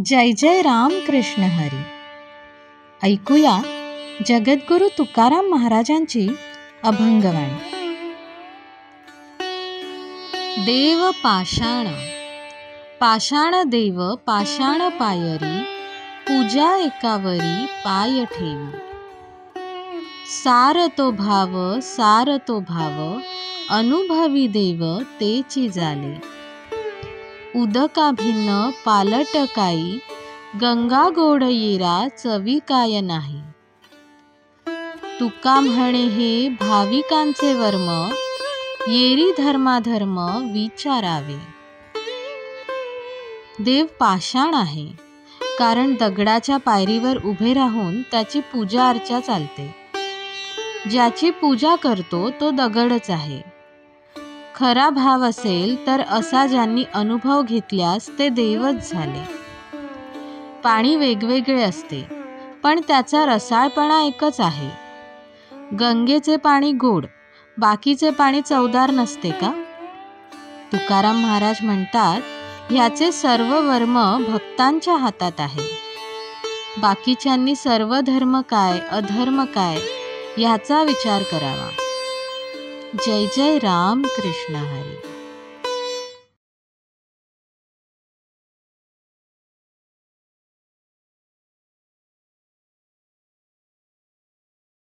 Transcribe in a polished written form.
जय जय राम कृष्ण हरी. ऐकूया जगद्गुरु तुकाराम महाराजांची अभंगवाणी. देव पाषाण पाषाण देव पाषाण पायरी, पूजा एकावरी पाय ठेवी. सार तो भाव अनुभवी देव तेची जाले. उदका भिन्न पालट काही, गंगा गोड येरा चवी काय नाही. तुका म्हणे हे भाविकांचे वर्म, येरी धर्माधर्म विचारावे. देव पाषाण आहे, कारण दगडाच्या पायरीवर उभे राहून त्याची पूजा अर्चा चालते. ज्याची पूजा करतो तो दगडच आहे. खरा भाव असेल तर असा ज्यांनी अनुभव घेतल्यास ते देवच झाले. पाणी वेगवेगळे असते, पण त्याचा रसाळपणा एकच आहे. गंगेचे पाणी गोड, बाकीचे पाणी चवदार नसते का? तुकाराम महाराज म्हणतात, ह्याचे सर्व वर्म भक्तांच्या हातात आहे. बाकीच्यांनी सर्व धर्म काय अधर्म काय ह्याचा विचार करावा. जय जय राम कृष्ण हरी.